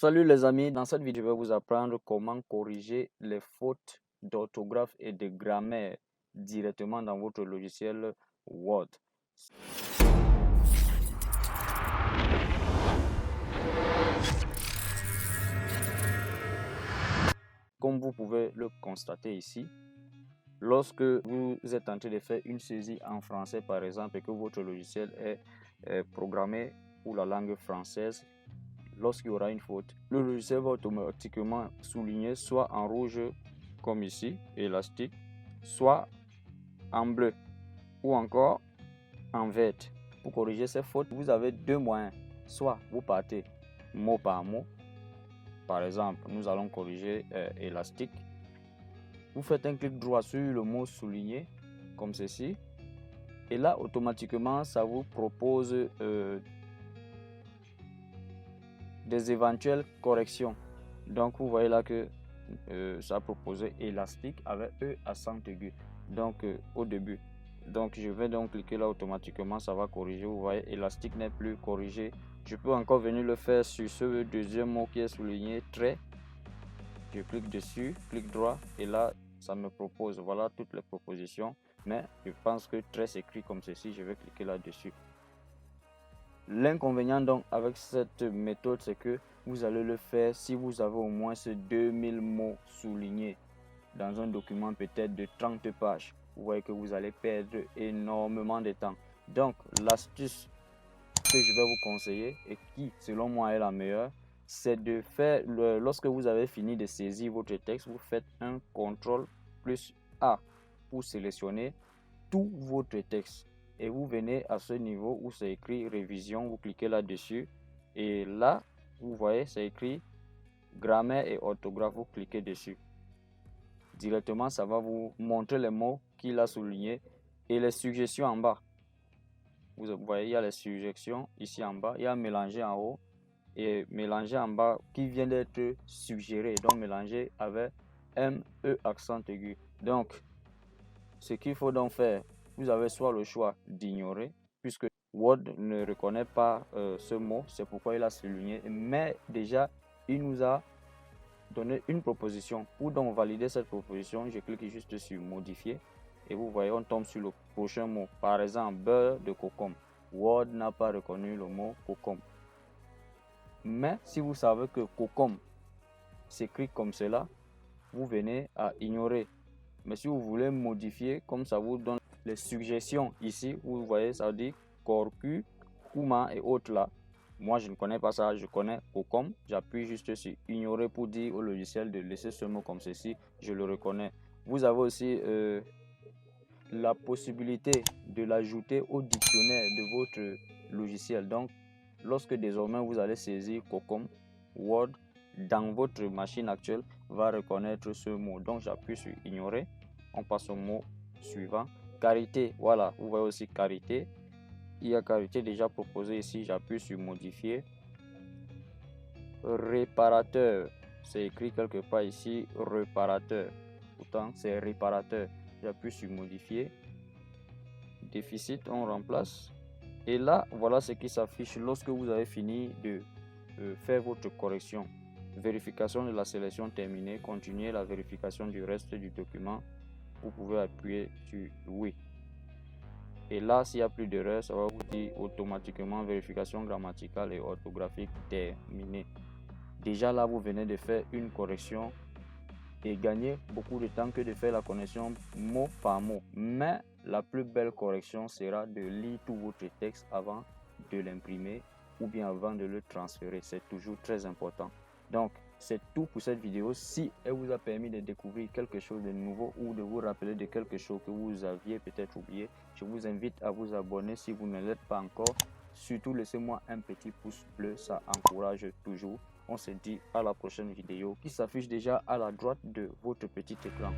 Salut les amis, dans cette vidéo, je vais vous apprendre comment corriger les fautes d'orthographe et de grammaire directement dans votre logiciel Word. Comme vous pouvez le constater ici, lorsque vous êtes en train de faire une saisie en français par exemple et que votre logiciel est programmé pour la langue française, lorsqu'il y aura une faute, le logiciel va automatiquement souligner soit en rouge comme ici, élastique, soit en bleu ou encore en vert. Pour corriger ces fautes, vous avez deux moyens. Soit vous partez mot par mot. Par exemple, nous allons corriger élastique. Vous faites un clic droit sur le mot souligné comme ceci. Et là, automatiquement, ça vous propose des éventuelles corrections. Donc, vous voyez là que ça a proposé élastique avec E accent aigu. Donc, au début. Donc, je vais donc cliquer là automatiquement, ça va corriger. Vous voyez, élastique n'est plus corrigé. Je peux encore venir le faire sur ce deuxième mot qui est souligné, trait. Je clique dessus, clic droit et là, ça me propose, voilà toutes les propositions. Mais je pense que trait s'écrit comme ceci, je vais cliquer là-dessus. L'inconvénient donc avec cette méthode, c'est que vous allez le faire si vous avez au moins ces 2000 mots soulignés dans un document peut-être de 30 pages. Vous voyez que vous allez perdre énormément de temps. Donc, l'astuce que je vais vous conseiller et qui, selon moi, est la meilleure, c'est de faire, lorsque vous avez fini de saisir votre texte, vous faites un CTRL plus A pour sélectionner tout votre texte. Et vous venez à ce niveau où c'est écrit révision, vous cliquez là-dessus. Et là, vous voyez, c'est écrit grammaire et orthographe, vous cliquez dessus. Directement, ça va vous montrer les mots qu'il a soulignés et les suggestions en bas. Vous voyez, il y a les suggestions ici en bas, il y a mélanger en haut et mélanger en bas qui vient d'être suggéré. Donc, mélanger avec M-E accent aigu. Donc, ce qu'il faut donc faire, vous avez soit le choix d'ignorer, puisque Word ne reconnaît pas ce mot, c'est pourquoi il a souligné. Mais déjà, il nous a donner une proposition. Pour donc valider cette proposition, je clique juste sur modifier et vous voyez on tombe sur le prochain mot. Par exemple, beurre de concombre. Word n'a pas reconnu le mot concombre. Mais si vous savez que concombre s'écrit comme cela, vous venez à ignorer. Mais si vous voulez modifier, comme ça vous donne les suggestions ici, vous voyez ça dit corcu, kuma et autres là. Moi, je ne connais pas ça, je connais concombre. J'appuie juste sur ignorer pour dire au logiciel de laisser ce mot comme ceci. Je le reconnais. Vous avez aussi la possibilité de l'ajouter au dictionnaire de votre logiciel. Donc, lorsque désormais vous allez saisir concombre, Word, dans votre machine actuelle, va reconnaître ce mot. Donc, j'appuie sur ignorer. On passe au mot suivant. Karité, voilà, vous voyez aussi karité. Il y a karité déjà proposé ici, j'appuie sur modifier. Réparateur, c'est écrit quelque part ici, réparateur. Pourtant, c'est réparateur. J'appuie sur modifier. Déficit, on remplace. Et là, voilà ce qui s'affiche lorsque vous avez fini de faire votre correction. Vérification de la sélection terminée. Continuez la vérification du reste du document. Vous pouvez appuyer sur oui. Et là, s'il n'y a plus d'erreur, ça va vous dire automatiquement vérification grammaticale et orthographique terminée. Déjà là, vous venez de faire une correction et gagner beaucoup de temps que de faire la correction mot par mot. Mais la plus belle correction sera de lire tout votre texte avant de l'imprimer ou bien avant de le transférer. C'est toujours très important. Donc, c'est tout pour cette vidéo. Si elle vous a permis de découvrir quelque chose de nouveau ou de vous rappeler de quelque chose que vous aviez peut-être oublié, je vous invite à vous abonner si vous ne l'êtes pas encore. Surtout, laissez-moi un petit pouce bleu, ça encourage toujours. On se dit à la prochaine vidéo qui s'affiche déjà à la droite de votre petit écran.